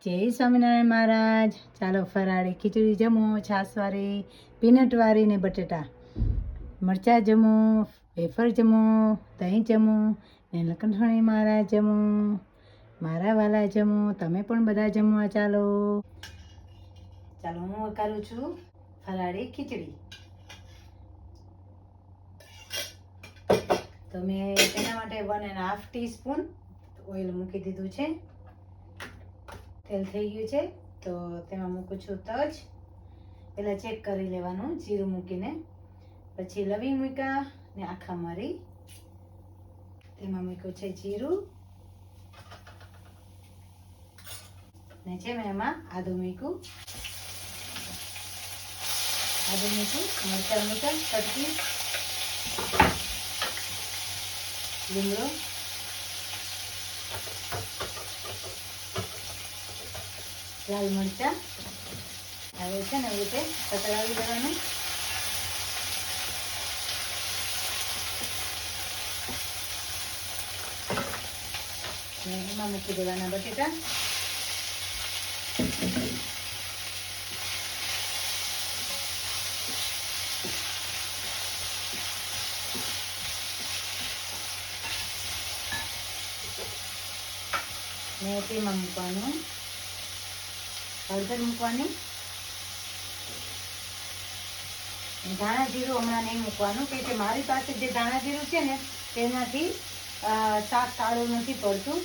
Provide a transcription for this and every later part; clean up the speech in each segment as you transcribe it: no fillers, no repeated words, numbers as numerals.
જય સ્વામિનારાયણ મહારાજ. ચાલો ફરાળી ખીચડી જમો, છાશવાળી, પીનટવાળી ને બટેટા, મરચાં જમો, વેફર જમો, દહીં જમો ને લખનઠાણી મહારાજ જમો, મારા વાલા જમો. તમે પણ બધા જમવા ચાલો. ચાલો હું કરું છું ફરાળી ખીચડી. તો મેં તેના માટે 1.5 ટીસ્પૂન ઓઇલ મૂકી દીધું છે. તેલ થઈ ગયું છે તો તેમાં મૂકું છું તજ. પહેલાં ચેક કરી લેવાનું જીરું મૂકીને, પછી લવિંગ મૂક્યા ને આખા મરી, તેમાં મૂક્યું છે જીરું ને છે મેં એમાં આદું મૂક્યું, મરચાં મૂક્યા, કટકી, લીમડો, લાલ મરચાં. હવે છે ને એ રીતે સતળાવી દેવાનું. એમાં મૂકી દેવાના બટેટા. ને તેમાં મૂકવાનું હળદર મૂકવાની. ધાણા જીરું હમણાં નહીં મૂકવાનું, કે મારી પાસે જે ધાણા જીરું છે ને તેનાથી શાક કાળું નથી પડતું,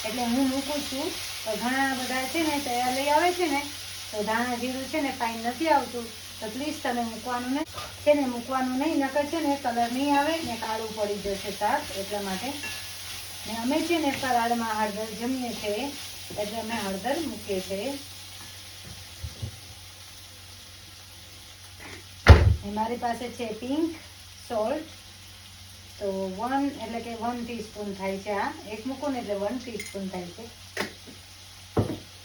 એટલે હું મૂકું છું. તો ઘણા બધા છે ને તૈયાર લઈ આવે છે ને તો ધાણા જીરું છે ને ફાઇન નથી આવતું, તો પ્લીઝ તમે મૂકવાનું નહીં છે ને, મૂકવાનું નહીં, નકર છે ને કલર નહીં આવે ને કાળું પડી જશે શાક. એટલા માટે ને અમે છે ને ફરાળમાં હળદર જમીએ છીએ એટલે અમે હળદર મૂકીએ છીએ. મારી પાસે છે પિંક સોલ્ટ, તો 1 ટીસ્પૂન થાય છે. આ એક મૂકું ને એટલે 1 ટીસ્પૂન થાય છે.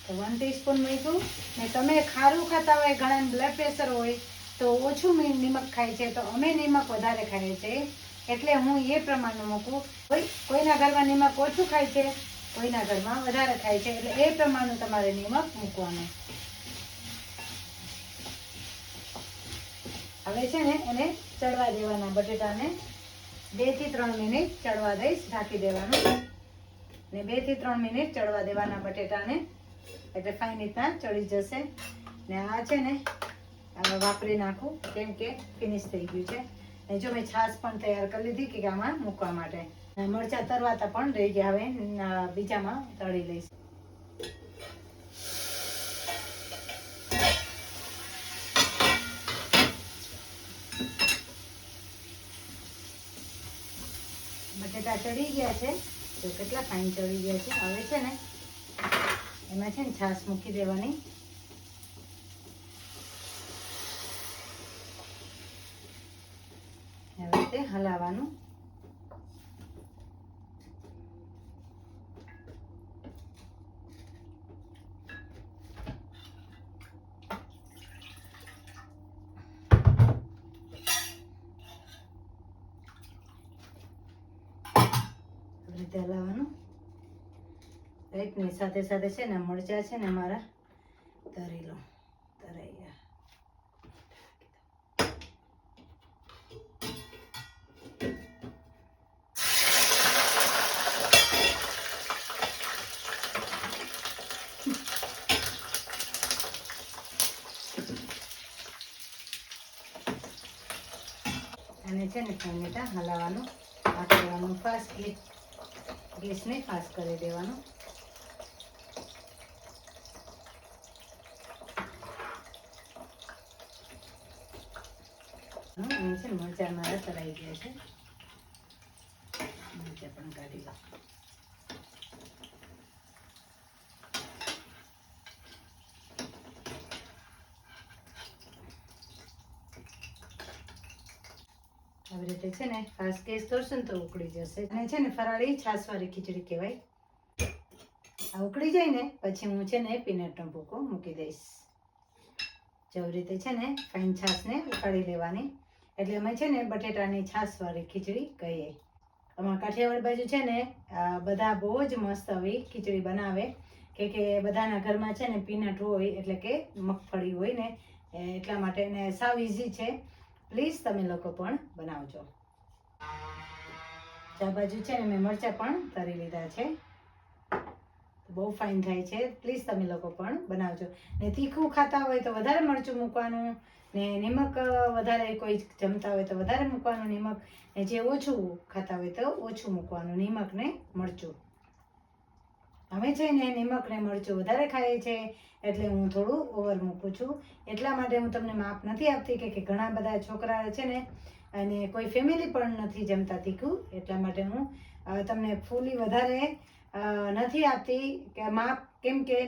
તો 1 ટીસ્પૂન મૂક્યું ને તમે ખારું ખાતા હોય, ઘણા બ્લડ પ્રેશર હોય તો ઓછું નિમક ખાય છે, તો અમે નિમક વધારે ખાઈએ છીએ એટલે હું એ પ્રમાણનું મૂકું. કોઈના ઘરમાં નિમક ઓછું ખાય છે, કોઈના ઘરમાં વધારે ખાય છે, એટલે એ પ્રમાણનું તમારે નિમક મૂકવાનું. હવે છે ને એને ચડવા દેવાના બટેટાને. 2 થી 3 મિનિટ ચડવા દઈશ, ઢાંકી દેવાનું ને 2 થી 3 મિનિટ ચડવા દેવાના બટેટાને, એટલે ફાઇન રીતના ચડી જશે. ને આ છે ને વાપરી નાખું કેમ કે ફિનિશ થઈ ગયું છે. ને જો મેં છાશ પણ તૈયાર કરી લીધી કે આમાં મૂકવા માટે. મરચાં તરવાતા પણ રહી ગયા, હવે બીજામાં તળી લઈશ. બટેટા ચડી ગયા છે તો કેટલા ફાઇન ચડી ગયા છે. હવે છે ને એમાં છે ને છાશ મૂકી દેવાની. હવે તે હલાવવાનું. રીતે હલાવવાનું. એકની સાથે સાથે છે ને મરચાં છે ને મારા તરી લો, તરાઈ ગયા. અને છે ને ટમેટા હલાવવાનું, આ કરવાનું ફાસ્ટ, ગેસને ફાસ્ટ કરી દેવાનું. અહીં છે મરચાં મારા તરાઈ ગયા છે, મરચાં પણ કાઢી લો. આવી રીતે છે ને ફાસ્ટ ગેસ કરશું ને તો ઉકળી જશે. અને છે ને ફરાળી છાશવાળી ખીચડી કહેવાય. આ ઉકળી જાય ને પછી હું છે ને પીનટનો ભૂકો મૂકી દઈશ. જેવી રીતે છે ને ફાઇન છાશને ઉકાળી લેવાની, એટલે અમે છે ને બટેટાની છાશવાળી ખીચડી કહીએ. અમારા કાઠિયાવાડ બાજુ છે ને બધા બહુ જ મસ્ત આવી ખીચડી બનાવે કે બધાના ઘરમાં છે ને પીનટ હોય એટલે કે મગફળી હોય ને એટલા માટે ને સાવ ઇઝી છે. પ્લીઝ તમે લોકો પણ બનાવજો. આ બાજુ છે ને મેં મરચાં પણ તરી લીધા છે, બહુ ફાઇન થાય છે. પ્લીઝ તમે લોકો પણ બનાવજો. ને તીખું ખાતા હોય તો વધારે મરચું મૂકવાનું, ને નિમક વધારે કોઈ જમતા હોય તો વધારે મૂકવાનું નિમક, ને જે ઓછું ખાતા હોય તો ઓછું મૂકવાનું નિમક ને મરચું. અમે છે ને નિમક ને મરચું વધારે ખાઈએ છીએ એટલે હું થોડું ઓવર મૂકું છું. એટલા માટે હું તમને માપ નથી આપતી કે ઘણા બધા છોકરા છે ને અને કોઈ ફેમિલી પણ નથી જમતા તીખું, એટલા માટે હું તમને ફૂલી વધારે નથી આપતી કે માપ, કેમ કે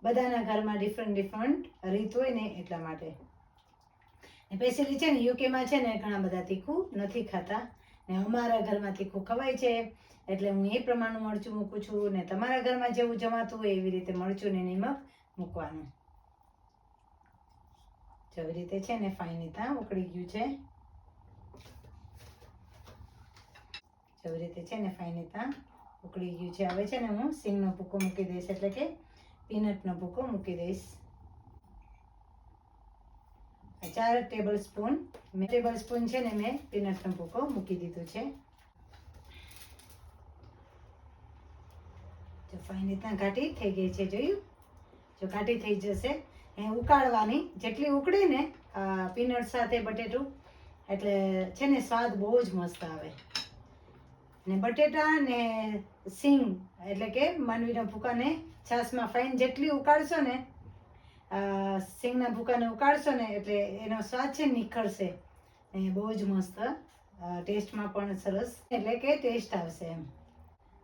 બધાના ઘરમાં ડિફરન્ટ રીત હોય ને એટલા માટે. સ્પેશિયલી છે ને યુકેમાં છે ને ઘણા બધા તીખું નથી ખાતા, ને અમારા ઘરમાં તીખું ખવાય છે એટલે હું એ પ્રમાણનું મરચું મૂકું છું. ને તમારા ઘરમાં જેવું જમાતું હોય એવી રીતે મરચું ને નિમક મૂકવાનું. જેવી રીતે છે ને ફાઇન રીતે ઉકળી ગયું છે, જેવી રીતે છે ને ફાઇન રીતે ઉકળી ગયું છે. હવે છે ને હું સિંગનો ભૂકો મૂકી દઈશ, એટલે કે પીનટનો ભૂકો મૂકી દઈશ. 4 ટેબલ સ્પૂન છે ને મેં પીનટનો ભૂકો મૂકી દીધું છે. જો ફાઇન રીતના ઘાટી થઈ ગઈ છે, જોયું? જો ઘાટી થઈ જશે એ ઉકાળવાની, જેટલી ઉકળે ને પીનટ સાથે બટેટું એટલે છે ને સ્વાદ બહુ જ મસ્ત આવે. ને બટેટા ને સિંગ એટલે કે માંડવીના ભૂકાને છાશમાં ફાઇન જેટલી ઉકાળશો ને, સિંગના ભૂકાને ઉકાળશો ને એટલે એનો સ્વાદ છે નિખરશે, એ બહુ જ મસ્ત ટેસ્ટમાં પણ સરસ એટલે કે ટેસ્ટ આવશે એમ.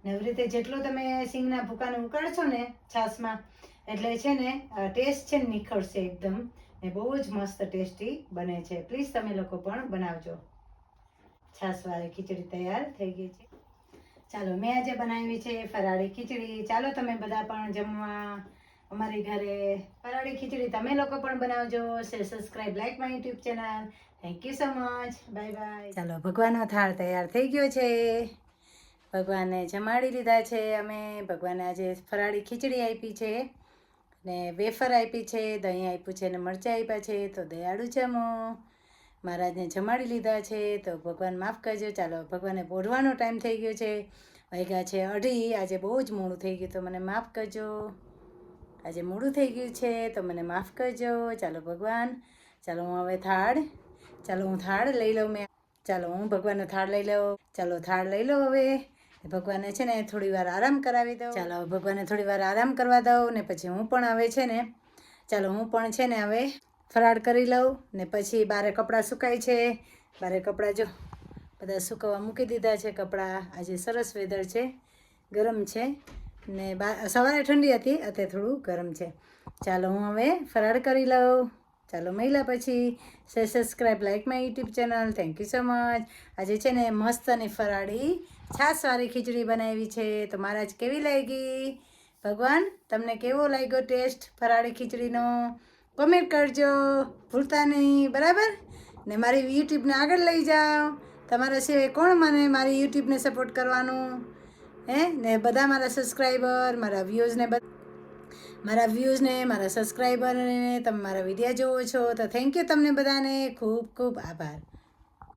ને એવી રીતે જેટલો તમે સિંગના ભૂકાને ઉકાળશો ને છાશમાં એટલે છે ને ટેસ્ટ છે નિખરશે એકદમ, ને બહુ જ મસ્ત ટેસ્ટી બને છે. પ્લીઝ તમે લોકો પણ બનાવજો. છાશવાળી ખીચડી તૈયાર થઈ ગઈ છે. ચાલો, મેં આજે બનાવી છે ફરાળી ખીચડી. ચાલો તમે બધા પણ જમવા અમારી ઘરે. ફરાળી ખીચડી તમે લોકો પણ બનાવજો. Share, subscribe, like my YouTube channel. Thank you so much. Bye bye. ચાલો, ભગવાનનો થાળ તૈયાર થઈ ગયો છે. ભગવાનને જમાડી લીધા છે અમે. ભગવાનને આજે ફરાળી ખીચડી આપી છે, ને વેફર આપી છે, દહીં આપ્યું છે, ને મરચાં આપ્યા છે. તો દયાળુ જમો. મહારાજને જમાડી લીધા છે તો ભગવાન માફ કરજો. ચાલો, ભગવાનને પોઢવાનો ટાઈમ થઈ ગયો છે, વાગ્યા છે 2:30. આજે બહુ જ મોડું થઈ ગયું તો મને માફ કરજો. આજે મોડું થઈ ગયું છે તો મને માફ કરજો. ચાલો ભગવાન, ચાલો હું હવે હું થાળ લઈ લઉં. ચાલો હું ભગવાનનો થાળ લઈ લઉં. ચાલો થાળ લઈ લો હવે. ભગવાનને છે ને થોડી વાર આરામ કરાવી દઉં. ચાલો ભગવાનને થોડી વાર આરામ કરવા દઉં, ને પછી હું પણ હવે છે ને હવે ફરાળ કરી લઉં. ને પછી બારે કપડાં સુકાય છે. બારે કપડાં જો બધા સુકવવા મૂકી દીધા છે. કપડાં આજે સરસ વેધર છે, ગરમ છે, ને સવારે ઠંડી હતી, અત્યારે થોડું ગરમ છે. ચાલો હું હવે ફરાળ કરી લઉં. ચાલો મળ્યા પછી. Share, subscribe, like my YouTube channel. Thank you so much. આજે છે ને મસ્ત અને ફરાળી છાશવાળી ખીચડી બનાવી છે. તો મહારાજ કેવી લાગી? ભગવાન તમને કેવો લાગ્યો ટેસ્ટ ફરાળી ખીચડીનો? કોમેન્ટ કરજો ભૂલતા નહીં, બરાબર ને? મારી યુટ્યુબને આગળ લઈ જાઓ. તમારા સિવાય કોણ મને મારી યુટ્યુબને સપોર્ટ કરવાનું ને બધા મારા સબસ્ક્રાઈબર, મારા વ્યૂઝને મારા સબસ્ક્રાઈબરને તમે મારા વિડીયો જોવો છો તો થેન્ક યુ તમને બધાને. ખૂબ ખૂબ આભાર.